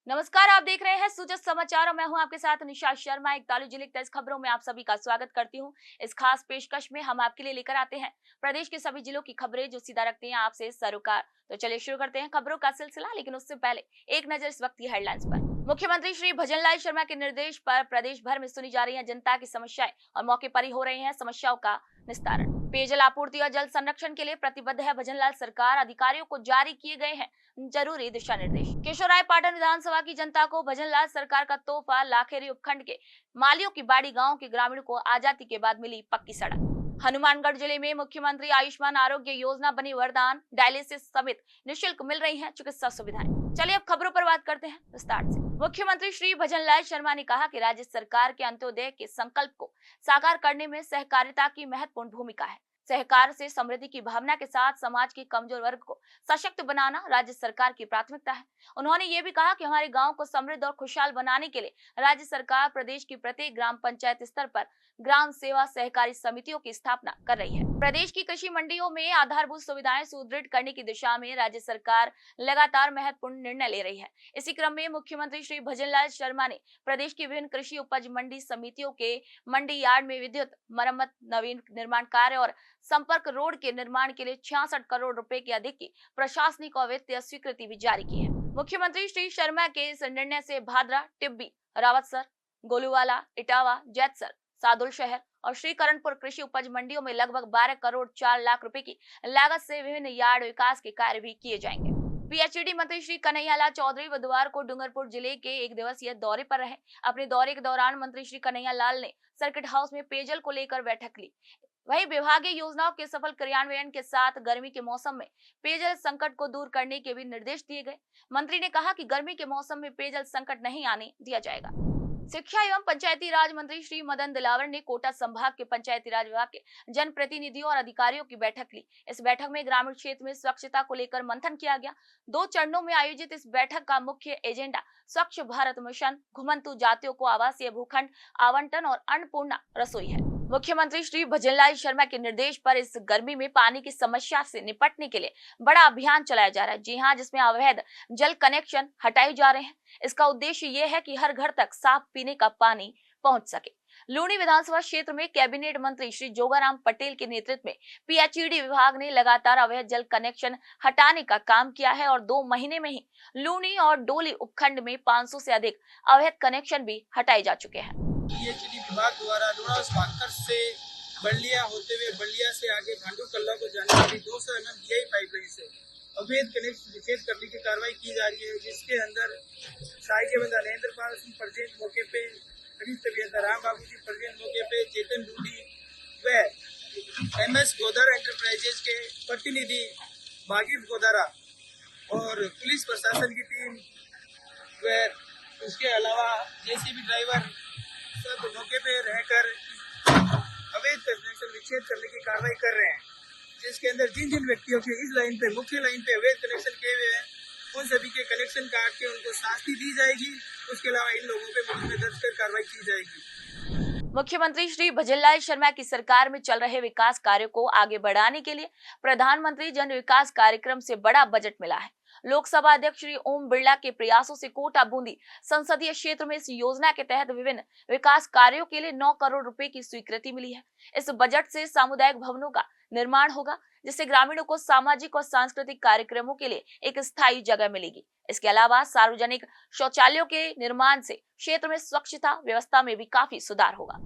नमस्कार, आप देख रहे हैं सूचक समाचार और मैं हूं आपके साथ निशा शर्मा। 41 जिले की 10 खबरों में आप सभी का स्वागत करती हूं। इस खास पेशकश में हम आपके लिए लेकर आते हैं प्रदेश के सभी जिलों की खबरें जो सीधा रखते हैं आपसे सरोकार। तो चलिए शुरू करते हैं खबरों का सिलसिला, लेकिन उससे पहले एक नजर इस वक्त की हेडलाइंस पर। मुख्यमंत्री श्री भजनलाल शर्मा के निर्देश पर प्रदेश भर में सुनी जा रही है जनता की समस्याएं और मौके पर ही हो रहे हैं समस्याओं का निस्तारण। पेयजल आपूर्ति और जल संरक्षण के लिए प्रतिबद्ध है भजनलाल सरकार। अधिकारियों को जारी किए गए हैं जरूरी दिशा निर्देश। केशवरायपाटन विधानसभा की जनता को भजनलाल सरकार का तोहफा। लाखेरी उपखंड के मालियों की बाड़ी गांव के ग्रामीणों को आजादी के बाद मिली पक्की सड़क। हनुमानगढ़ जिले में मुख्यमंत्री आयुष्मान आरोग्य योजना बनी वरदान। डायलिसिस समेत निःशुल्क मिल रही हैं चिकित्सा सुविधाएं। चलिए अब खबरों पर बात करते हैं विस्तार से। मुख्यमंत्री श्री भजनलाल शर्मा ने कहा कि राज्य सरकार के अंत्योदय के संकल्प को साकार करने में सहकारिता की महत्वपूर्ण भूमिका है। सहकार से समृद्धि की भावना के साथ समाज के कमजोर वर्ग को सशक्त बनाना राज्य सरकार की प्राथमिकता है। उन्होंने ये भी कहा कि हमारे गांव को समृद्ध और खुशहाल बनाने के लिए राज्य सरकार प्रदेश की प्रत्येक ग्राम पंचायत स्तर पर ग्राम सेवा सहकारी समितियों की स्थापना कर रही है। प्रदेश की कृषि मंडियों में आधारभूत सुविधाएं सुदृढ़ करने की दिशा में राज्य सरकार लगातार महत्वपूर्ण निर्णय ले रही है। इसी क्रम में मुख्यमंत्री श्री भजनलाल शर्मा ने प्रदेश की विभिन्न कृषि उपज मंडी समितियों के मंडी यार्ड में विद्युत मरम्मत, नवीन निर्माण कार्य और संपर्क रोड के निर्माण के लिए 66 करोड़ रुपए की अधिक की प्रशासनिक और वित्तीय स्वीकृति भी जारी की है। मुख्यमंत्री श्री शर्मा के इस निर्णय से भादरा, टिब्बी, रावतसर, गोलूवाला, इटावा, जैतसर, सादुल शहर और श्रीकरणपुर कृषि उपज मंडियों में लगभग 12 करोड़ 4 लाख रुपए की लागत से विभिन्न यार्ड विकास के कार्य भी किए जाएंगे। पीएचईडी मंत्री श्री कन्हैयालाल चौधरी बुधवार को डूंगरपुर जिले के एक दिवसीय दौरे पर रहे। अपने दौरे के दौरान मंत्री श्री कन्हैयालाल ने सर्किट हाउस में पेयजल को लेकर बैठक ली। वहीं विभागीय योजनाओं के सफल क्रियान्वयन के साथ गर्मी के मौसम में पेयजल संकट को दूर करने के भी निर्देश दिए गए। मंत्री ने कहा कि गर्मी के मौसम में पेयजल संकट नहीं आने दिया जाएगा। शिक्षा एवं पंचायती राज मंत्री श्री मदन दिलावर ने कोटा संभाग के पंचायती राज विभाग के जनप्रतिनिधियों और अधिकारियों की बैठक ली। इस बैठक में ग्रामीण क्षेत्र में स्वच्छता को लेकर मंथन किया गया। 2 चरणों में आयोजित इस बैठक का मुख्य एजेंडा स्वच्छ भारत मिशन, घुमंतु जातियों को आवासीय भूखंड आवंटन और अन्नपूर्णा रसोई है। मुख्यमंत्री श्री भजनलाल शर्मा के निर्देश पर इस गर्मी में पानी की समस्या से निपटने के लिए बड़ा अभियान चलाया जा रहा है। जी हाँ, जिसमें अवैध जल कनेक्शन हटाए जा रहे हैं। इसका उद्देश्य ये है कि हर घर तक साफ पीने का पानी पहुंच सके। लूणी विधानसभा क्षेत्र में कैबिनेट मंत्री श्री जोगाराम पटेल के नेतृत्व में पीएचईडी विभाग ने लगातार अवैध जल कनेक्शन हटाने का काम किया है और 2 महीने में ही लूणी और डोली उपखंड में 500 से अधिक अवैध कनेक्शन भी हटाए जा चुके हैं। पीएचईडी विभाग द्वारा लूणा स्पार्कर से बल्लिया होते हुए बल्लिया से आगे भांडू कल्ला को जाने वाली 200 mm डीआई पाइपलाइन से अवैध कनेक्शन विच्छेद करने की कार्रवाई की जा रही है, जिसके अंदर सहायक बंदा नरेंद्र पाल सिंह प्रेजेंट मौके पे, खरीद तबियता राम बाबू जी प्रेजेंट मौके पे, चेतन डूडी व एमएस गोदारा एंटरप्राइजेज के प्रतिनिधि भागीर गोदारा और पुलिस प्रशासन की टीम व उसके अलावा जेसीबी ड्राइवर सब मौके पे रहकर अवैध कनेक्शन विच्छेद करने की कार्रवाई कर रहे हैं, जिसके अंदर जिन जिन व्यक्तियों के इस लाइन पे, मुख्य लाइन पे अवैध कनेक्शन किए हुए हैं, उन सभी के कनेक्शन काट के उनको शास्ति दी जाएगी। उसके अलावा इन लोगों पे मुकदमे दर्ज कर कार्रवाई की जाएगी। मुख्यमंत्री श्री भजनलाल शर्मा की सरकार में चल रहे विकास कार्यों को आगे बढ़ाने के लिए प्रधानमंत्री जन विकास कार्यक्रम से बड़ा बजट मिला है। लोकसभा अध्यक्ष श्री ओम बिरला के प्रयासों से कोटा बूंदी संसदीय क्षेत्र में इस योजना के तहत विभिन्न विकास कार्यों के लिए 9 करोड़ रुपए की स्वीकृति मिली है। इस बजट से सामुदायिक भवनों का निर्माण होगा, जिससे ग्रामीणों को सामाजिक और सांस्कृतिक कार्यक्रमों के लिए एक स्थायी जगह मिलेगी। इसके अलावा सार्वजनिक शौचालयों के निर्माण से क्षेत्र में स्वच्छता व्यवस्था में भी काफी सुधार होगा।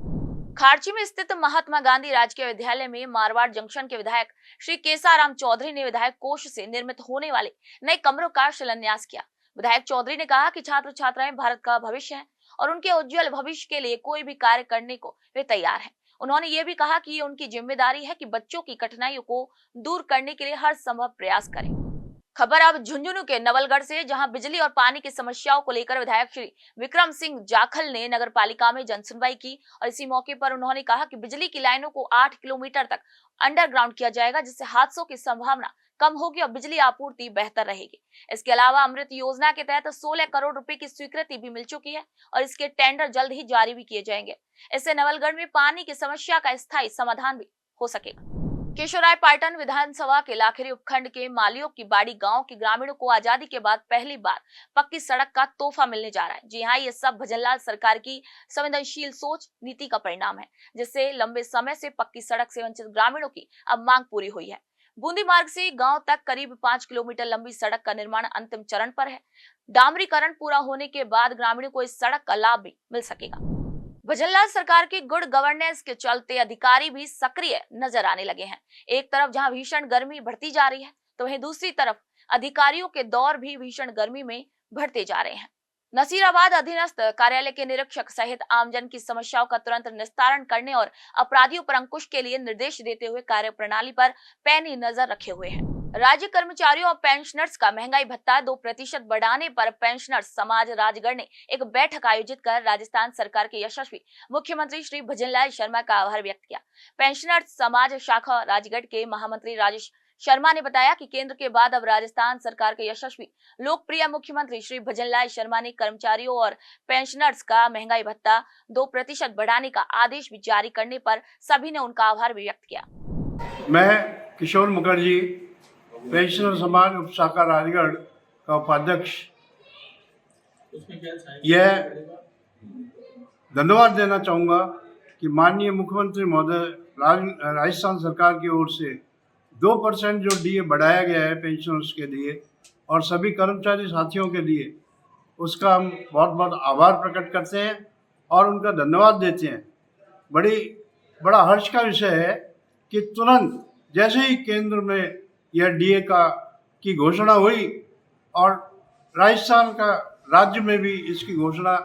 खार्ची में स्थित महात्मा गांधी राजकीय विद्यालय में मारवाड़ जंक्शन के विधायक श्री केसाराम चौधरी ने विधायक कोष से निर्मित होने वाले नए कमरों का शिलान्यास किया। विधायक चौधरी ने कहा कि छात्र छात्राएं भारत का भविष्य हैं और उनके उज्जवल भविष्य के लिए कोई भी कार्य करने को वे तैयार हैं। उन्होंने ये भी कहा कि ये उनकी जिम्मेदारी है कि बच्चों की कठिनाइयों को दूर करने के लिए हर संभव प्रयास करें। खबर अब झुंझुनू के नवलगढ़ से, जहां बिजली और पानी की समस्याओं को लेकर विधायक श्री विक्रम सिंह जाखल ने नगर पालिका में जनसुनवाई की और इसी मौके पर उन्होंने कहा कि बिजली की लाइनों को 8 किलोमीटर तक अंडरग्राउंड किया जाएगा, जिससे हादसों की संभावना कम होगी और बिजली आपूर्ति बेहतर रहेगी। इसके अलावा अमृत योजना के तहत 16 करोड़ रुपए की स्वीकृति भी मिल चुकी है और इसके टेंडर जल्द ही जारी भी किए जाएंगे। इससे नवलगढ़ में पानी की समस्या का स्थायी समाधान भी हो सकेगा। केशवरायपाटन विधानसभा के लाखेरी उपखंड के मालियों की बाड़ी गांव के ग्रामीणों को आजादी के बाद पहली बार पक्की सड़क का तोहफा मिलने जा रहा है। जी हाँ, ये सब भजनलाल सरकार की संवेदनशील सोच नीति का परिणाम है, जिससे लंबे समय से पक्की सड़क से वंचित ग्रामीणों की अब मांग पूरी हुई है। बूंदी मार्ग से गांव तक करीब 5 किलोमीटर लंबी सड़क का निर्माण अंतिम चरण पर है। डामरीकरण पूरा होने के बाद ग्रामीणों को इस सड़क का लाभ भी मिल सकेगा। भजनलाल सरकार की गुड गवर्नेंस के चलते अधिकारी भी सक्रिय नजर आने लगे हैं। एक तरफ जहां भीषण गर्मी बढ़ती जा रही है, तो वहीं दूसरी तरफ अधिकारियों के दौर भी भीषण गर्मी में बढ़ते जा रहे हैं। नसीराबाद अधीनस्थ कार्यालय के निरीक्षक सहित आमजन की समस्याओं का तुरंत निस्तारण करने और अपराधियों पर अंकुश के लिए निर्देश देते हुए कार्यप्रणाली पर पैनी नजर रखे हुए हैं। राज्य कर्मचारियों और पेंशनर्स का महंगाई भत्ता 2% बढ़ाने पर पेंशनर्स समाज राजगढ़ ने एक बैठक आयोजित कर राजस्थान सरकार के यशस्वी मुख्यमंत्री श्री भजनलाल शर्मा का आभार व्यक्त किया। पेंशनर्स समाज शाखा राजगढ़ के महामंत्री राजेश शर्मा ने बताया कि केंद्र के बाद अब राजस्थान सरकार के यशस्वी लोकप्रिय मुख्यमंत्री श्री भजनलाल शर्मा ने कर्मचारियों और पेंशनर्स का महंगाई भत्ता 2% बढ़ाने का आदेश भी जारी करने पर सभी ने उनका आभार भी व्यक्त किया। मैं किशोर मुखर्जी पेंशनर समाज उप शाखा राजगढ़ का उपाध्यक्ष यह धन्यवाद देना चाहूँगा कि माननीय मुख्यमंत्री महोदय राजस्थान सरकार की ओर से 2% जो डीए बढ़ाया गया है पेंशनर्स के लिए और सभी कर्मचारी साथियों के लिए, उसका हम बहुत बहुत आभार प्रकट करते हैं और उनका धन्यवाद देते हैं। बड़ा हर्ष का विषय है कि तुरंत जैसे ही केंद्र में यह डीए की घोषणा हुई और राजस्थान का राज्य में भी इसकी घोषणा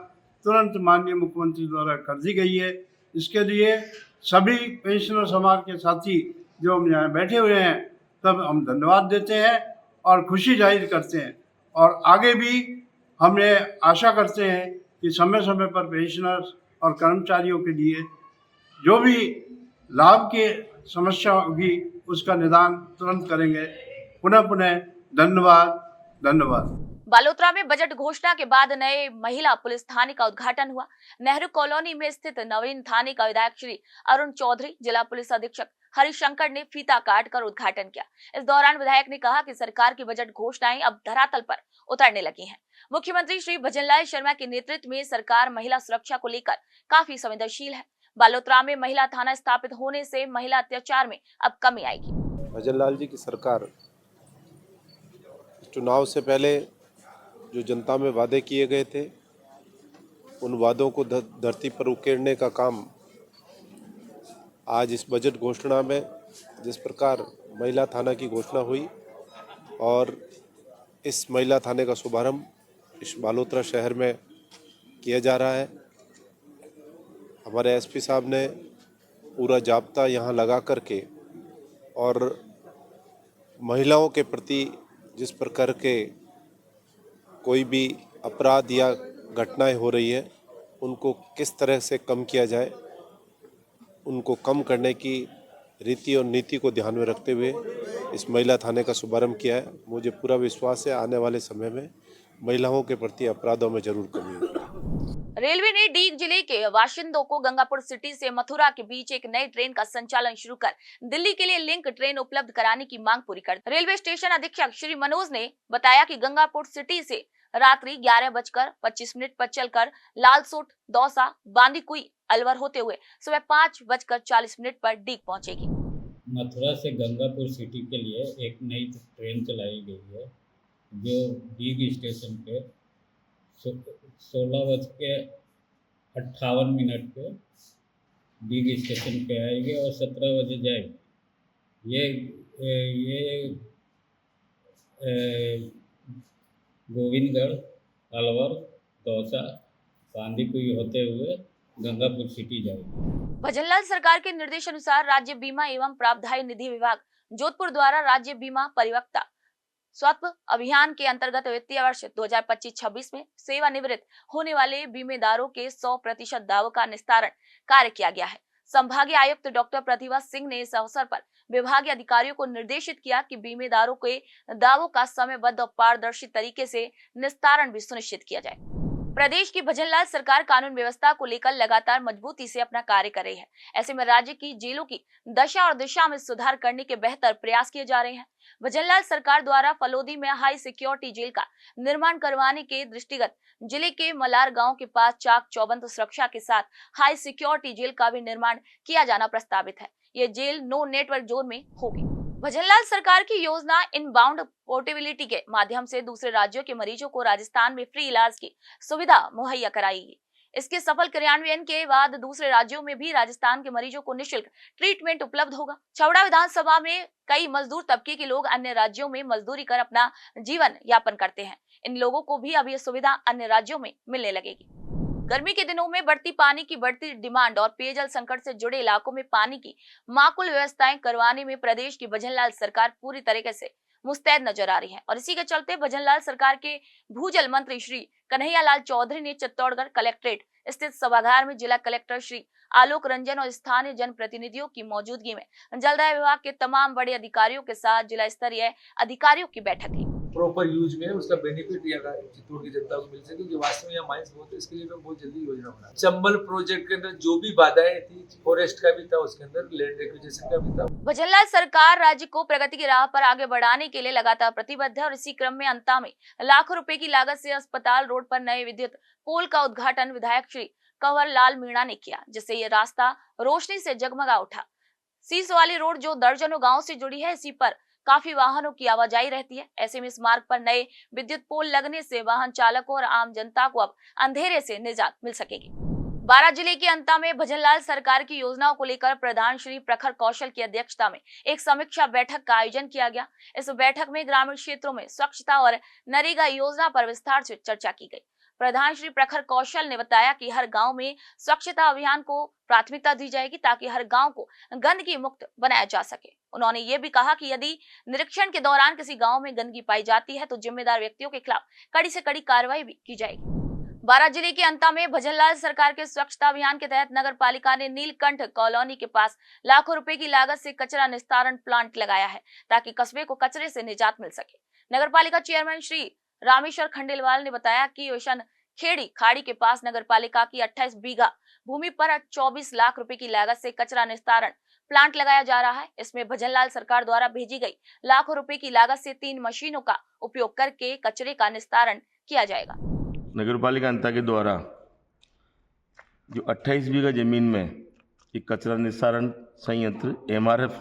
तुरंत माननीय मुख्यमंत्री द्वारा कर दी गई है। इसके लिए सभी पेंशनर समाज के साथी जो हम यहाँ बैठे हुए हैं तब हम धन्यवाद देते हैं और खुशी जाहिर करते हैं और आगे भी हम ये आशा करते हैं कि समय समय पर पेंशनर्स और कर्मचारियों के लिए जो भी लाभ की समस्या होगी उसका निदान तुरंत करेंगे। पुनः धन्यवाद। बालोतरा में बजट घोषणा के बाद नए महिला पुलिस थाने का उद्घाटन हुआ। नेहरू कॉलोनी में स्थित नवीन थाने का विधायक श्री अरुण चौधरी, जिला पुलिस अधीक्षक हरिशंकर ने फीता काट कर उद्घाटन किया। इस दौरान विधायक ने कहा कि सरकार की बजट घोषणाएं अब धरातल पर उतरने लगी हैं। मुख्यमंत्री श्री भजनलाल शर्मा के नेतृत्व में सरकार महिला सुरक्षा को लेकर काफी संवेदनशील है। बालोतरा में महिला थाना स्थापित होने से महिला अत्याचार में अब कमी आएगी। भजनलाल जी की सरकार चुनाव से पहले जो जनता में वादे किए गए थे उन वादों को धरती पर उकेरने का काम आज इस बजट घोषणा में जिस प्रकार महिला थाना की घोषणा हुई और इस महिला थाने का शुभारंभ इस बालोतरा शहर में किया जा रहा है। हमारे एसपी साहब ने पूरा जाब्ता यहाँ लगा करके और महिलाओं के प्रति जिस प्रकार के कोई भी अपराध या घटनाएं हो रही है उनको किस तरह से कम किया जाए, उनको कम करने की रीति और नीति को ध्यान में रखते हुए इस महिला थाने का शुभारंभ किया है। मुझे पूरा विश्वास है आने वाले समय में महिलाओं के प्रति अपराधों में जरूर कमी होगी। रेलवे ने डीग जिले के बाशिंदों को गंगापुर सिटी से मथुरा के बीच एक नई ट्रेन का संचालन शुरू कर दिल्ली के लिए लिंक ट्रेन उपलब्ध कराने की मांग पूरी कर दी। रेलवे स्टेशन अधीक्षक श्री मनोज ने बताया कि गंगापुर सिटी से रात्रि 11:25 पर चलकर लालसोट, दौसा, बांदीकुई, अलवर होते हुए सुबह 5:40 पर डीग पहुंचेगी। मथुरा से गंगापुर सिटी के लिए एक नई ट्रेन चलाई गई है जो डीग स्टेशन पे 16:58 पे डीग स्टेशन पे आएगी और 17 बजे जाएगी। ये गोविंदगढ़, अलवर, दौसा, बांदीकुई होते हुए गंगापुर सिटी जाएगी। भजनलाल सरकार के निर्देश अनुसार राज्य बीमा एवं प्रावधायी निधि विभाग जोधपुर द्वारा राज्य बीमा परिपक्वता स्वत्व अभियान के अंतर्गत वित्तीय वर्ष 2025-26 में सेवानिवृत्त होने वाले बीमेदारों के 100% दावों का निस्तारण कार्य किया गया है। संभागीय आयुक्त डॉक्टर प्रतिभा सिंह ने इस अवसर पर विभागीय अधिकारियों को निर्देशित किया कि बीमेदारों के दावों का समयबद्ध और पारदर्शी तरीके से निस्तारण भी सुनिश्चित किया जाए। प्रदेश की भजनलाल सरकार कानून व्यवस्था को लेकर लगातार मजबूती से अपना कार्य कर रही है। ऐसे में राज्य की जेलों की दशा और दिशा में सुधार करने के बेहतर प्रयास किए जा रहे हैं। भजनलाल सरकार द्वारा फलोदी में हाई सिक्योरिटी जेल का निर्माण करवाने के दृष्टिगत जिले के मलार गांव के पास चाक चौबंद सुरक्षा के साथ हाई सिक्योरिटी जेल का भी निर्माण किया जाना प्रस्तावित है। ये जेल नो नेटवर्क जोन में होगी। भजनलाल सरकार की योजना इनबाउंड पोर्टेबिलिटी के माध्यम से दूसरे राज्यों के मरीजों को राजस्थान में फ्री इलाज की सुविधा मुहैया कराएगी। इसके सफल क्रियान्वयन के बाद दूसरे राज्यों में भी राजस्थान के मरीजों को निःशुल्क ट्रीटमेंट उपलब्ध होगा। छवड़ा विधानसभा में कई मजदूर तबके के लोग अन्य राज्यों में मजदूरी कर अपना जीवन यापन करते हैं। इन लोगों को भी अब यह सुविधा अन्य राज्यों में मिलने लगेगी। गर्मी के दिनों में बढ़ती पानी की बढ़ती डिमांड और पेयजल संकट से जुड़े इलाकों में पानी की माकूल व्यवस्थाएं करवाने में प्रदेश की भजनलाल सरकार पूरी तरीके से मुस्तैद नजर आ रही है। और इसी के चलते भजनलाल सरकार के भूजल मंत्री श्री कन्हैयालाल चौधरी ने चित्तौड़गढ़ कलेक्ट्रेट स्थित सभागार में जिला कलेक्टर श्री आलोक रंजन और स्थानीय जनप्रतिनिधियों की मौजूदगी में जलदाय विभाग के तमाम बड़े अधिकारियों के साथ जिला स्तरीय अधिकारियों की बैठक ली। प्रॉपर यूज में उसका बेनिफिट चित्तौड़ की जनता को मिल सके, क्योंकि वास्तव में यहाँ माइंस बहुत है। इसके लिए मैं बहुत जल्दी योजना बना। चंबल प्रोजेक्ट के अंदर जो भी बाधाएं थी, फॉरेस्ट का भी था, उसके अंदर लैंड एक्विजिशन का भी था। भजनलाल सरकार राज्य को प्रगति की राह पर आगे बढ़ाने के लिए लगातार प्रतिबद्ध है और इसी क्रम में अंता में लाखों रुपए की लागत से अस्पताल रोड पर नए विद्युत पोल का उद्घाटन विधायक श्री कंवर लाल मीणा ने किया, जिससे ये रास्ता रोशनी से जगमगा उठा। सीस वाली रोड जो दर्जनों गाँव से जुड़ी है, इसी पर काफी वाहनों की आवाजाही रहती है। ऐसे में इस मार्ग पर नए विद्युत पोल लगने से वाहन चालकों और आम जनता को अब अंधेरे से निजात मिल सकेगी। बारां जिले के अंता में भजनलाल सरकार की योजनाओं को लेकर प्रधान श्री प्रखर कौशल की अध्यक्षता में एक समीक्षा बैठक का आयोजन किया गया। इस बैठक में ग्रामीण क्षेत्रों में स्वच्छता और नरेगा योजना पर विस्तार से चर्चा की गई। प्रधान श्री प्रखर कौशल ने बताया कि हर गांव में स्वच्छता अभियान को प्राथमिकता दी जाएगी ताकि हर गांव को गंदगी मुक्त बनाया जा सके। उन्होंने ये भी कहा कि यदि निरीक्षण के दौरान किसी गांव में गंदगी पाई जाती है तो जिम्मेदार व्यक्तियों के खिलाफ कड़ी से कड़ी कार्रवाई भी की जाएगी। बारां जिले के अंता में भजनलाल सरकार के स्वच्छता अभियान के तहत नगर पालिका ने नीलकंठ कॉलोनी के पास लाखों रुपए की लागत से कचरा निस्तारण प्लांट लगाया है ताकि कस्बे को कचरे से निजात मिल सके। नगर पालिका चेयरमैन श्री रामेश्वर खंडेलवाल ने बताया कि योशन खेड़ी खाड़ी के पास नगर पालिका की 28 बीघा भूमि पर 24 लाख रुपए की लागत से कचरा निस्तारण प्लांट लगाया जा रहा है। इसमें भजनलाल सरकार द्वारा भेजी गई लाखों रुपए की लागत से 3 मशीनों का उपयोग करके कचरे का निस्तारण किया जाएगा। नगर पालिका अंता के द्वारा जो 28 बीघा जमीन में एक कचरा निस्तारण संयंत्र MRF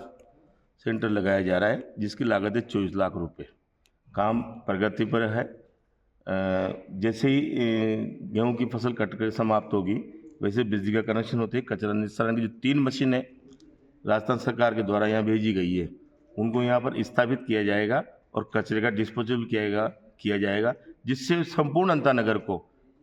सेंटर लगाया जा रहा है, जिसकी लागत है 24 लाख रुपए। काम प्रगति पर है। जैसे ही गेहूं की फसल कटकर समाप्त होगी, वैसे बिजली का कनेक्शन होते ही कचरा निस्तारण की जो 3 मशीनें राजस्थान सरकार के द्वारा यहाँ भेजी गई है, उनको यहाँ पर स्थापित किया जाएगा और कचरे का डिस्पोजल किया जाएगा, जिससे संपूर्ण अंता नगर को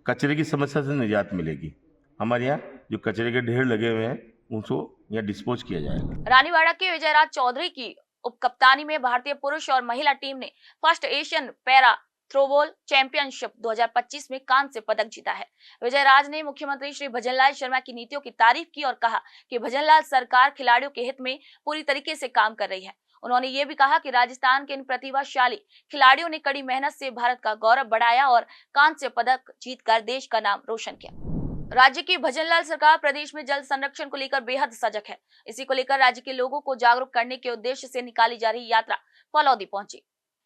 कचरे की समस्या से निजात मिलेगी। हमारे यहाँ जो कचरे के ढेर लगे हुए हैं, उनको यहाँ डिस्पोज किया जाएगा। रानीवाड़ा के विजयराज चौधरी की उपकप्तानी में भारतीय पुरुष और महिला टीम ने first Asian para throwball championship 2025 में कांस्य पदक जीता है। विजयराज ने मुख्यमंत्री श्री भजनलाल शर्मा की नीतियों की तारीफ की और कहा कि भजनलाल सरकार खिलाड़ियों के हित में पूरी तरीके से काम कर रही है। उन्होंने ये भी कहा कि राजस्थान के इन प्रतिभाशाली खिलाड़ियों ने कड़ी मेहनत से भारत का गौरव बढ़ाया और कांस्य पदक जीतकर देश का नाम रोशन किया। राज्य की भजनलाल सरकार प्रदेश में जल संरक्षण को लेकर बेहद सजग है। इसी को लेकर राज्य के लोगों को जागरूक करने के उद्देश्य से निकाली जा रही यात्रा फलौदी पहुंची।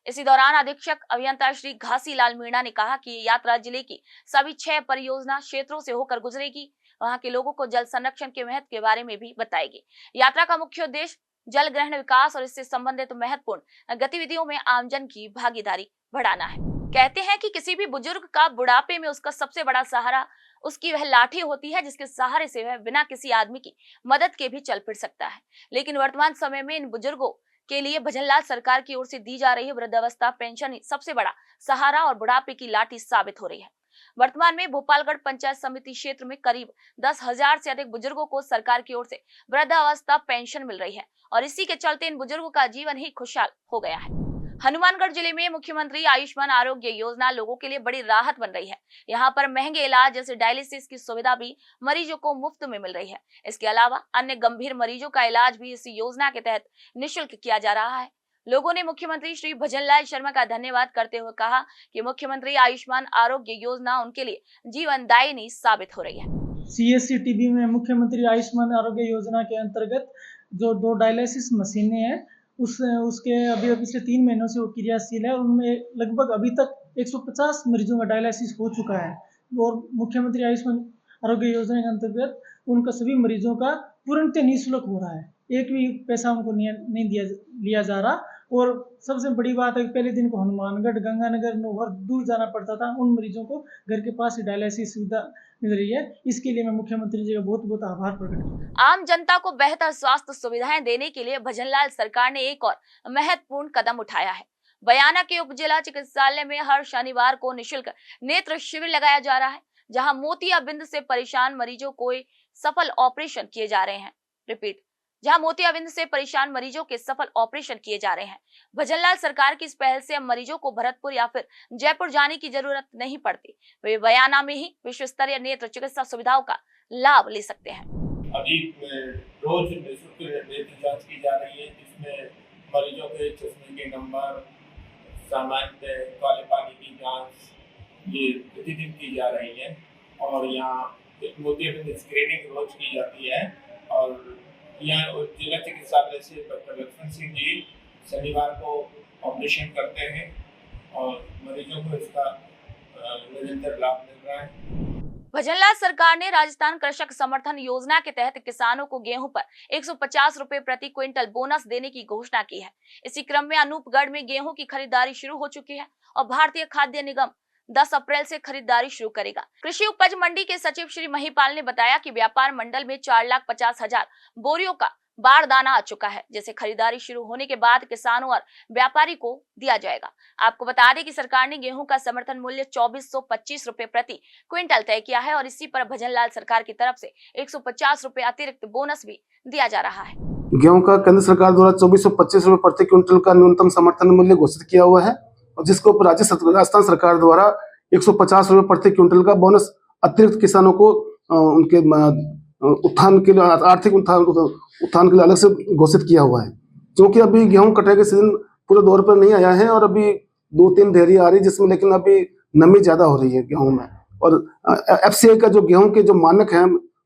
इसी दौरान अधीक्षक अभियंता श्री घासी लाल मीणा ने कहा कि ये यात्रा जिले की सभी 6 परियोजना क्षेत्रों से होकर गुजरेगी। वहां के लोगों को जल संरक्षण के महत्व के बारे में भी बताएगी। यात्रा का मुख्य उद्देश्य जल ग्रहण विकास और इससे संबंधित महत्वपूर्ण गतिविधियों में आमजन की भागीदारी बढ़ाना है। कहते हैं कि किसी भी बुजुर्ग का बुढ़ापे में उसका सबसे बड़ा सहारा उसकी वह लाठी होती है, जिसके सहारे से वह बिना किसी आदमी की मदद के भी चल फिर सकता है। लेकिन वर्तमान समय में इन बुजुर्गों के लिए भजनलाल सरकार की ओर से दी जा रही वृद्धावस्था पेंशन ही सबसे बड़ा सहारा और बुढ़ापे की लाठी साबित हो रही है। वर्तमान में भोपालगढ़ पंचायत समिति क्षेत्र में करीब 10,000 से अधिक बुजुर्गों को सरकार की ओर से वृद्धावस्था पेंशन मिल रही है और इसी के चलते इन बुजुर्गों का जीवन ही खुशहाल हो गया है। हनुमानगढ़ जिले में मुख्यमंत्री आयुष्मान आरोग्य योजना लोगों के लिए बड़ी राहत बन रही है। यहाँ पर महंगे इलाज जैसे डायलिसिस की सुविधा भी मरीजों को मुफ्त में मिल रही है। इसके अलावा अन्य गंभीर मरीजों का इलाज भी इस योजना के तहत निःशुल्क किया जा रहा है। लोगों ने मुख्यमंत्री श्री भजनलाल शर्मा का धन्यवाद करते हुए कहा कि मुख्यमंत्री आयुष्मान आरोग्य योजना उनके लिए जीवनदायिनी साबित हो रही है। CSC टीबी में मुख्यमंत्री आयुष्मान आरोग्य योजना के अंतर्गत जो 2 डायलिसिस मशीनें हैं उसके अभी पिछले 3 महीनों से वो क्रियाशील है। उनमें लगभग अभी तक 150 मरीजों का डायलिसिस हो चुका है और मुख्यमंत्री आयुष्मान आरोग्य योजना के अंतर्गत उनका सभी मरीजों का पूर्णतः निःशुल्क हो रहा है। एक भी पैसा उनको नहीं लिया जा रहा। और सबसे बड़ी बात है कि पहले दिन को हनुमानगढ़, गंगानगर, नौहर दूर जाना पड़ता था, उन मरीजों को घर के पास ही डायलिसिस सुविधा मिल रही है। इसके लिए मैं मुख्यमंत्री जी का बहुत बहुत आभार प्रकट करता हूं। आम जनता को बेहतर स्वास्थ्य सुविधाएं देने के लिए भजनलाल सरकार ने एक और महत्वपूर्ण कदम उठाया है। बयाना के उप जिला चिकित्सालय में हर शनिवार को निःशुल्क नेत्र शिविर लगाया जा रहा है, जहां मोतियाबिंद से परेशान मरीजों को सफल ऑपरेशन किए जा रहे हैं। रिपीट, जहां मोतियाबिंद से परेशान मरीजों के सफल ऑपरेशन किए जा रहे हैं। भजनलाल सरकार की इस पहल से अब मरीजों को भरतपुर या फिर जयपुर जाने की जरूरत नहीं पड़ती। वे बयाना में ही विश्व स्तरीय नेत्र चिकित्सा सुविधाओं का लाभ ले सकते हैं। अभी रोज निःशुल्क नेत्र जांच की जा रही है, जिसमें मरीजों के चश्मे के नंबर, सामान्य काले पानी की जांच ये प्रतिदिन की जा रही है। और यहाँ मोतियाबिंद स्क्रीनिंग रोज की जाती है। और यहाँ जिला चिकित्सालय से डॉक्टर लक्ष्मण सिंह जी शनिवार को ऑपरेशन करते हैं और मरीजों को इसका निरंतर लाभ मिल रहा है। भजनलाल सरकार ने राजस्थान कृषक समर्थन योजना के तहत किसानों को गेहूं पर 150 रुपए प्रति क्विंटल बोनस देने की घोषणा की है। इसी क्रम में अनूपगढ़ में गेहूं की खरीदारी शुरू हो चुकी है और भारतीय खाद्य निगम 10 अप्रैल से खरीदारी शुरू करेगा। कृषि उपज मंडी के सचिव श्री महिपाल ने बताया कि व्यापार मंडल में 4,50,000 बोरियों का बारदाना आ चुका है, जिसे खरीदारी शुरू होने के बाद किसानों और व्यापारी को दिया जाएगा। आपको बता दें कि सरकार ने गेहूं का समर्थन मूल्य 2425 रुपए प्रति क्विंटल तय किया है और इसी पर भजनलाल सरकार की तरफ से 150 रुपए अतिरिक्त बोनस भी दिया जा रहा है। गेहूं का केंद्र सरकार द्वारा 2425 रुपए प्रति क्विंटल का न्यूनतम समर्थन मूल्य घोषित किया हुआ है और जिसके ऊपर राजस्थान सरकार द्वारा 150 रुपए प्रति क्विंटल का बोनस अतिरिक्त किसानों को उनके उत्थान के लिए, आर्थिक उत्थान के लिए अलग से घोषित किया हुआ है। क्योंकि अभी गेहूं कटाई के सीजन पूरे दौर पर नहीं आया है और अभी 2-3 ढेरी आ रही है, जिसमें लेकिन अभी नमी ज्यादा हो रही है गेहूं में। और FCI का जो गेहूं के जो मानक है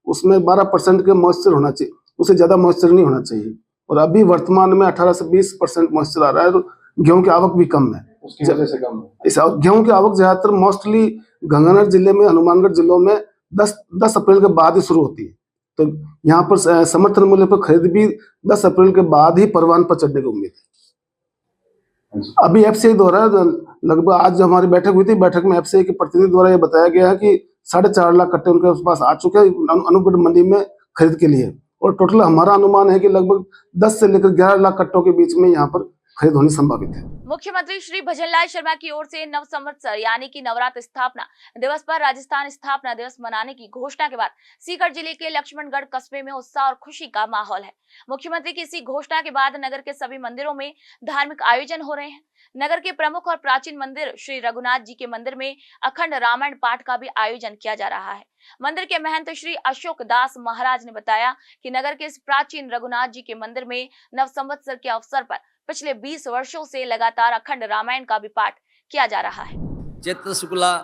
उसमें 12% के मॉइस्चर होना चाहिए, उससे ज्यादा मॉइस्चर नहीं होना चाहिए। और अभी वर्तमान में 18 से 20% मॉइस्चर आ रहा है, तो गेहूं की आवक भी कम है। उसकी वजह से कम है। इस गेहूं की आवक ज्यादातर मोस्टली गंगानगर जिले में, हनुमानगढ़ जिलों में 10 अप्रैल के बाद ही शुरू होती है। तो यहाँ पर समर्थन मूल्य पर खरीद भी 10 अप्रैल के बाद ही परवान पर चढ़ने की उम्मीद है। अभी FCI द्वारा लगभग आज जो हमारी बैठक हुई थी, बैठक में FCI के प्रतिनिधि द्वारा ये बताया गया है कि 4.5 लाख कट्टे उनके पास आ चुके हैं अनूपगढ़ मंडी में खरीद के लिए। और टोटल हमारा अनुमान है कि लगभग 10 से लेकर 11 लाख कट्टों के बीच में यहाँ पर खरीद होनी संभावित है। मुख्यमंत्री श्री भजनलाल शर्मा की ओर से नव संवत्सर यानी कि नवरात्र स्थापना दिवस पर राजस्थान स्थापना दिवस मनाने की घोषणा के बाद सीकर जिले के लक्ष्मणगढ़ कस्बे में उत्साह और खुशी का माहौल है। मुख्यमंत्री की इसी घोषणा के बाद नगर के सभी मंदिरों में धार्मिक आयोजन हो रहे हैं। नगर के प्रमुख और प्राचीन मंदिर श्री रघुनाथ जी के मंदिर में अखंड रामायण पाठ का भी आयोजन किया जा रहा है। मंदिर के महंत श्री अशोक दास महाराज ने बताया कि नगर के इस प्राचीन रघुनाथ जी के मंदिर में नव संवत्सर के अवसर पर पिछले 20 वर्षों से लगातार अखंड रामायण का भी पाठ किया जा रहा है। चैत्र शुक्ला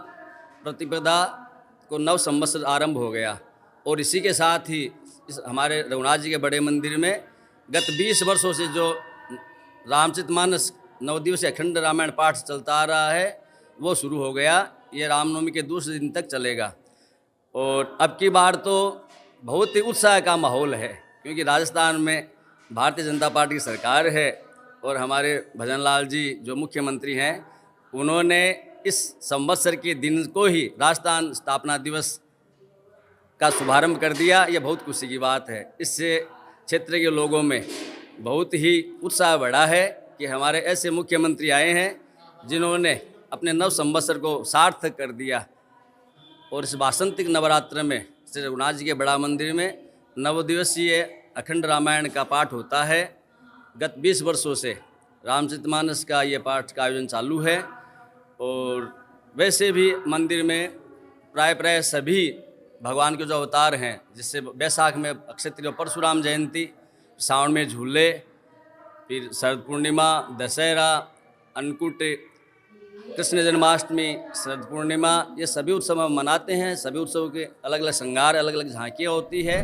प्रतिपदा को नव संवत्सर आरंभ हो गया और इसी के साथ ही हमारे रघुनाथ जी के बड़े मंदिर में गत 20 वर्षों से जो रामचरितमानस 9 दिवसीय अखंड रामायण पाठ चलता आ रहा है वो शुरू हो गया। ये रामनवमी के दूसरे दिन तक चलेगा और अब की बार तो बहुत ही उत्साह का माहौल है, क्योंकि राजस्थान में भारतीय जनता पार्टी की सरकार है और हमारे भजनलाल जी जो मुख्यमंत्री हैं उन्होंने इस संवत्सर के दिन को ही राजस्थान स्थापना दिवस का शुभारंभ कर दिया। ये बहुत खुशी की बात है। इससे क्षेत्र के लोगों में बहुत ही उत्साह बढ़ा है कि हमारे ऐसे मुख्यमंत्री आए हैं जिन्होंने अपने नव संवत्सर को सार्थक कर दिया। और इस वासंतिक नवरात्र में श्री रघुनाथ जी के बड़ा मंदिर में 9 दिवसीय अखंड रामायण का पाठ होता है। गत 20 वर्षों से रामचरितमानस का ये पाठ का आयोजन चालू है और वैसे भी मंदिर में प्राय सभी भगवान के जो अवतार हैं, जिससे बैसाख में अक्षय तृतीया परशुराम जयंती, सावन में झूले फिर शरद पूर्णिमा, दशहरा, अन्नकूट, कृष्ण जन्माष्टमी, शरद पूर्णिमा, ये सभी उत्सव हम मनाते हैं। सभी उत्सवों के अलग अलग श्रृंगार, अलग अलग झांकियाँ होती है।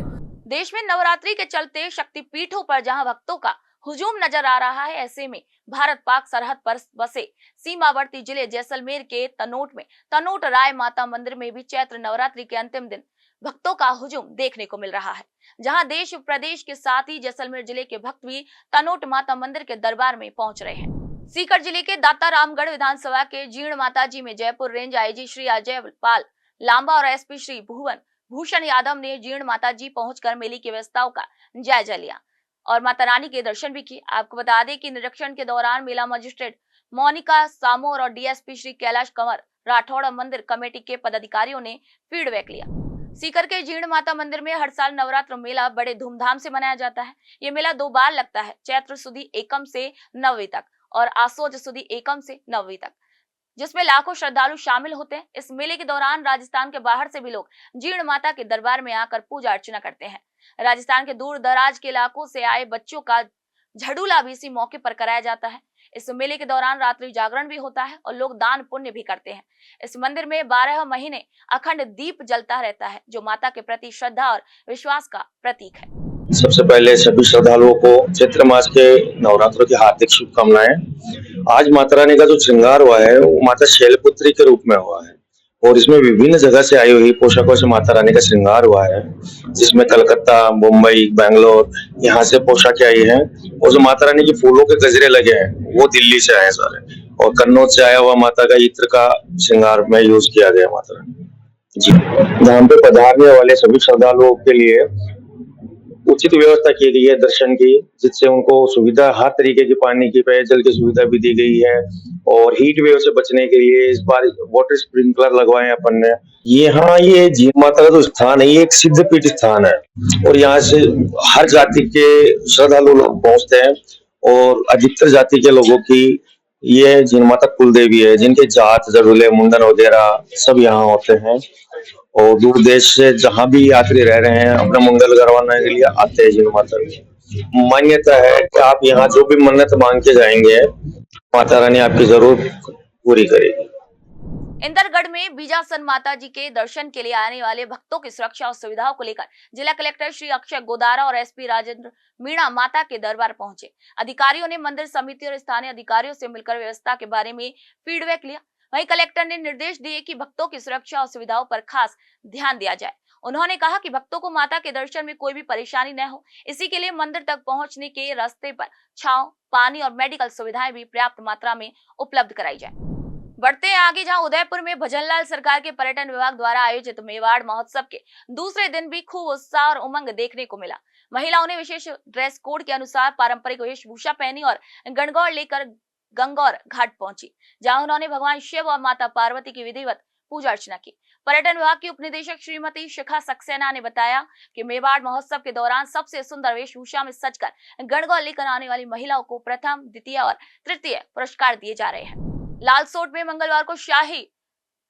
देश में नवरात्रि के चलते शक्तिपीठों पर जहां भक्तों का हुजूम नजर आ रहा है, ऐसे में भारत पाक सरहद पर बसे सीमावर्ती जिले जैसलमेर के तनोट में तनोट राय माता मंदिर में भी चैत्र नवरात्रि के अंतिम दिन भक्तों का हुजूम देखने को मिल रहा है। जहां देश प्रदेश के साथ ही जैसलमेर जिले के भक्त भी तनोट माता मंदिर के दरबार में पहुंच रहे हैं। सीकर जिले के दाता रामगढ़ विधानसभा के जीर्ण माता जी में जयपुर रेंज आईजी श्री अजय पाल लांबा और एसपी श्री भुवन भूषण यादव ने जीर्ण माता जी पहुंचकर मेले की व्यवस्थाओं का जायजा लिया और माता रानी के दर्शन भी किए। आपको बता दें कि निरीक्षण के दौरान मेला मजिस्ट्रेट मोनिका सामोर और डीएसपी श्री कैलाश कंवर राठौड़ और मंदिर कमेटी के पदाधिकारियों ने फीडबैक लिया। सीकर के जीर्ण माता मंदिर में हर साल नवरात्र मेला बड़े धूमधाम से मनाया जाता है। ये मेला 2 बार लगता है, चैत्र सुदी एकम से नवमी तक और आसोज सुदी एकम से नवमी तक, जिसमें लाखों श्रद्धालु शामिल होते हैं। इस मेले के दौरान राजस्थान के बाहर से भी लोग जीर्ण माता के दरबार में आकर पूजा अर्चना करते हैं। राजस्थान के दूर दराज के इलाकों से आए बच्चों का झड़ूला भी इसी मौके पर कराया जाता है। इस मेले के दौरान रात्रि जागरण भी होता है और लोग दान पुण्य भी करते हैं। इस मंदिर में 12 महीने अखंड दीप जलता रहता है, जो माता के प्रति श्रद्धा और विश्वास का प्रतीक है। सबसे पहले सभी श्रद्धालुओं को चैत्र मास के नवरात्रों की हार्दिक शुभकामनाएं। आज माता रानी का जो श्रृंगार हुआ है वो माता शैलपुत्री के रूप में हुआ है और इसमें विभिन्न जगह से आई हुई पोशाकों से माता रानी का श्रृंगार हुआ है, जिसमें कलकत्ता, मुंबई, बेंगलोर यहाँ से पोशाकें आई हैं और जो माता रानी के फूलों के गजरे लगे हैं वो दिल्ली से आए हैं सारे, और कन्नौज से आया हुआ माता का इत्र का श्रृंगार में यूज किया गया माता रानी जी। धाम पे पधारने वाले सभी श्रद्धालुओं के लिए उचित व्यवस्था की गई है दर्शन की, जिससे उनको सुविधा हर तरीके की, पानी की, पेयजल की सुविधा भी दी गई है और हीट वेव से बचने के लिए इस बार वाटर स्प्रिंकलर लगवाए हैं अपन ने। ये जीर्ण माता का जो स्थान है ये एक सिद्ध पीठ स्थान है और यहाँ से हर जाति के श्रद्धालु लोग पहुंचते हैं और अधिकतर जाति के लोगों की ये जीर्ण माता कुल देवी है, जिनके जात, जरूले, मुंडन वगैरह सब यहाँ होते हैं और दूर देश से जहां भी यात्री रह रहे हैं अपना मंगल करवाने के लिए आते हैं जीर्ण माता की। मान्यता है कि आप यहाँ जो भी मन्नत मांग के जाएंगे माता रानी आपकी जरूर पूरी करेगी। इंदरगढ़ में बीजासन माता जी के दर्शन के लिए आने वाले भक्तों की सुरक्षा और सुविधाओं को लेकर जिला कलेक्टर श्री अक्षय गोदारा और एसपी राजेंद्र मीणा माता के दरबार पहुंचे। अधिकारियों ने मंदिर समिति और स्थानीय अधिकारियों से मिलकर व्यवस्था के बारे में फीडबैक लिया। वहीं कलेक्टर ने निर्देश दिए कि भक्तों की सुरक्षा और सुविधाओं पर खास ध्यान दिया जाए। उन्होंने कहा कि भक्तों को माता के दर्शन में कोई भी परेशानी न हो, इसी के लिए मंदिर तक पहुंचने के रास्ते पर छांव, पानी और मेडिकल सुविधाएं भी पर्याप्त मात्रा में उपलब्ध कराई जाए। बढ़ते हैं आगे, जहां उदयपुर में भजनलाल सरकार के पर्यटन विभाग द्वारा आयोजित मेवाड़ महोत्सव के दूसरे दिन भी खूब उत्साह और उमंग देखने को मिला। महिलाओं ने विशेष ड्रेस कोड के अनुसार पारंपरिक वेशभूषा पहनी और गणगौर लेकर गंगौर घाट पहुंची, जहां उन्होंने भगवान शिव और माता पार्वती की विधिवत पूजा अर्चना की। पर्यटन विभाग की उपनिदेशक श्रीमती शिखा सक्सेना ने बताया कि मेवाड़ महोत्सव के दौरान सबसे सुंदर वेशभूषा में सजकर गणगौर लेकर आने वाली महिलाओं को प्रथम, द्वितीय और तृतीय पुरस्कार दिए जा रहे हैं। लालसोट में मंगलवार को शाही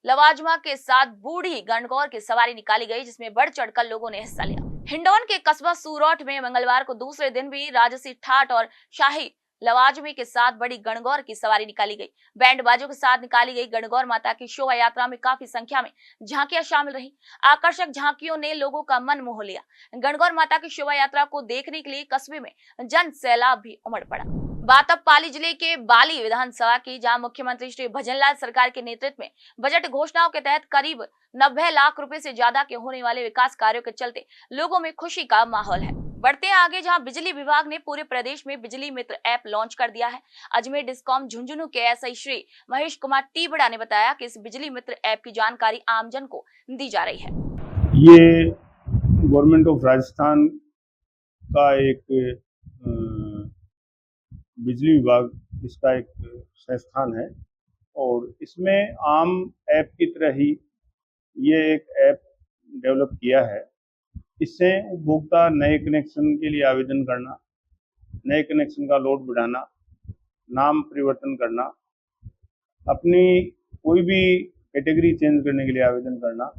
लवाजमा के साथ बूढ़ी गणगौर की सवारी निकाली गई, जिसमें बढ़ चढ़कर लोगों ने हिस्सा लिया। हिंडौन के कस्बा सूरौठ में मंगलवार को दूसरे दिन भी राजसी ठाट और शाही लवाजमे के साथ बड़ी गणगौर की सवारी निकाली गई। बैंड बाजों के साथ निकाली गई गणगौर माता की शोभा यात्रा में काफी संख्या में झांकियां शामिल रही। आकर्षक झांकियों ने लोगों का मन मोह लिया। गणगौर माता की शोभा यात्रा को देखने के लिए कस्बे में जन सैलाब भी उमड़ पड़ा। बात अब पाली जिले के बाली विधानसभा की, जहां मुख्यमंत्री श्री भजनलाल सरकार के नेतृत्व में बजट घोषणाओं के तहत करीब 90 लाख रुपए से ज्यादा के होने वाले विकास कार्यों के चलते लोगों में खुशी का माहौल है। बढ़ते हैं आगे, जहां बिजली विभाग ने पूरे प्रदेश में बिजली मित्र ऐप लॉन्च कर दिया है। अजमेर डिस्कॉम झुंझुनू के एसआई श्री महेश कुमार टीबड़ा ने बताया कि इस बिजली मित्र ऐप की जानकारी आमजन को दी जा रही है। ये गवर्नमेंट ऑफ राजस्थान का एक बिजली विभाग, इसका एक संस्थान है और इसमें आम ऐप की तरह ही ये एक ऐप डेवलप किया है। इससे उपभोक्ता नए कनेक्शन के लिए आवेदन करना, नए कनेक्शन का लोड बढ़ाना, नाम परिवर्तन करना, अपनी कोई भी कैटेगरी चेंज करने के लिए आवेदन करना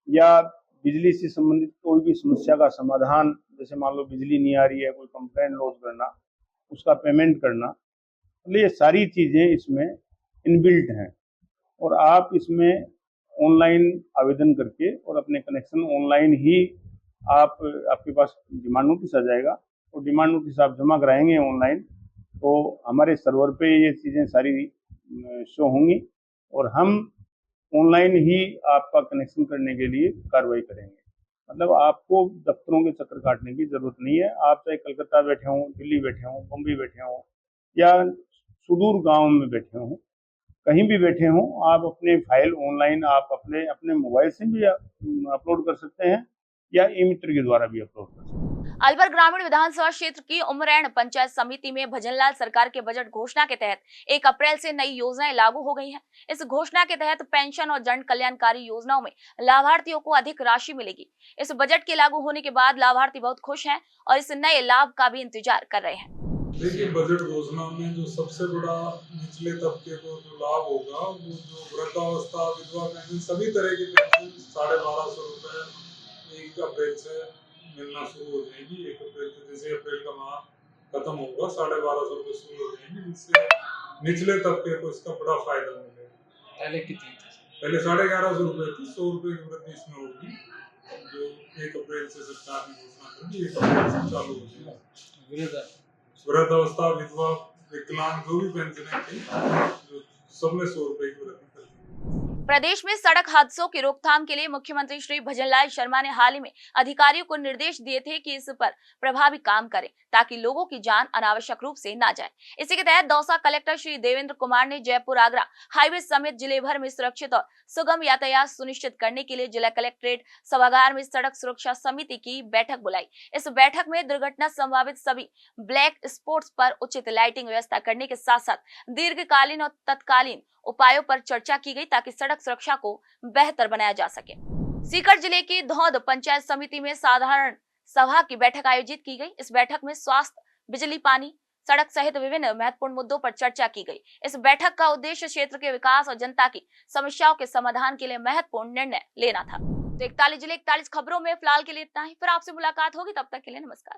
या बिजली से संबंधित कोई भी समस्या का समाधान, जैसे मान लो बिजली नहीं आ रही है, कोई कंप्लेंट लॉन्च करना, उसका पेमेंट करना, मतलब ये सारी चीज़ें इसमें इनबिल्ट हैं। और आप इसमें ऑनलाइन आवेदन करके और अपने कनेक्शन ऑनलाइन ही आपके पास डिमांड नोटिस आ जाएगा और डिमांड नोटिस आप जमा कराएंगे ऑनलाइन, तो हमारे सर्वर पे ये चीज़ें सारी शो होंगी और हम ऑनलाइन ही आपका कनेक्शन करने के लिए कार्रवाई करेंगे। मतलब आपको दफ्तरों के चक्कर काटने की जरूरत नहीं है। आप चाहे कलकत्ता बैठे हों, दिल्ली बैठे हों, बम्बई बैठे हों या सुदूर गांव में बैठे हों, कहीं भी बैठे हों, आप अपने फाइल ऑनलाइन आप अपने मोबाइल से भी अपलोड कर सकते हैं या ई-मित्र के द्वारा भी अपलोड कर सकते हैं। अलवर ग्रामीण विधानसभा क्षेत्र की उमरैण पंचायत समिति में भजनलाल सरकार के बजट घोषणा के तहत 1 अप्रैल से नई योजनाएं लागू हो गई हैं। इस घोषणा के तहत पेंशन और जन कल्याणकारी योजनाओं में लाभार्थियों को अधिक राशि मिलेगी। इस बजट के लागू होने के बाद लाभार्थी बहुत खुश हैं और इस नए लाभ का भी इंतजार कर रहे हैं। देखिए, बजट घोषणा में जो सबसे बड़ा निचले तबके को जो लाभ होगा वो जो वृद्धावस्था, विधवा पेंशन, सभी तरह की पेंशन 1250 रुपए 1 अप्रैल से मिलना शुरू हो जाएगी। 1 अप्रैल से, जैसे अप्रैल का माह खत्म होगा, 1250 रुपए शुरू हो जाएंगे, जिससे निचले तबके को इसका बड़ा फायदा मिलेगा। पहले कितनी थी? पहले 1150 रुपए थी। 100 रुपए की वृद्धि इसमें होगी, जो 1 अप्रैल से सरकार ने घोषणा कर दी। 1 अप्रैल से चालू हो जाएगा। वृद्धावस्था, विधवा, विकलांग जो भी पेंशनें थी, सब में 100 रुपए की वृद्धि कर दी। प्रदेश में सड़क हादसों की रोकथाम के लिए मुख्यमंत्री श्री भजनलाल शर्मा ने हाल ही में अधिकारियों को निर्देश दिए थे कि इस पर प्रभावी काम करें ताकि लोगों की जान अनावश्यक रूप से ना जाए। इसी के तहत दौसा कलेक्टर श्री देवेंद्र कुमार ने जयपुर आगरा हाईवे समेत जिले भर में सुरक्षित और सुगम यातायात सुनिश्चित करने के लिए जिला कलेक्ट्रेट सभागार में सड़क सुरक्षा समिति की बैठक बुलाई। इस बैठक में दुर्घटना संभावित सभी ब्लैक स्पॉट्स पर उचित लाइटिंग व्यवस्था करने के साथ साथ दीर्घकालीन और तत्कालीन उपायों पर चर्चा की गई ताकि सड़क सुरक्षा को बेहतर बनाया जा सके। सीकर जिले की धौद पंचायत समिति में साधारण सभा की बैठक आयोजित की गई। इस बैठक में स्वास्थ्य, बिजली, पानी, सड़क सहित विभिन्न महत्वपूर्ण मुद्दों पर चर्चा की गई। इस बैठक का उद्देश्य क्षेत्र के विकास और जनता की समस्याओं के समाधान के लिए महत्वपूर्ण निर्णय लेना था। तो 41 जिले 41 खबरों में फिलहाल के लिए इतना ही। फिर आपसे मुलाकात होगी, तब तक के लिए नमस्कार।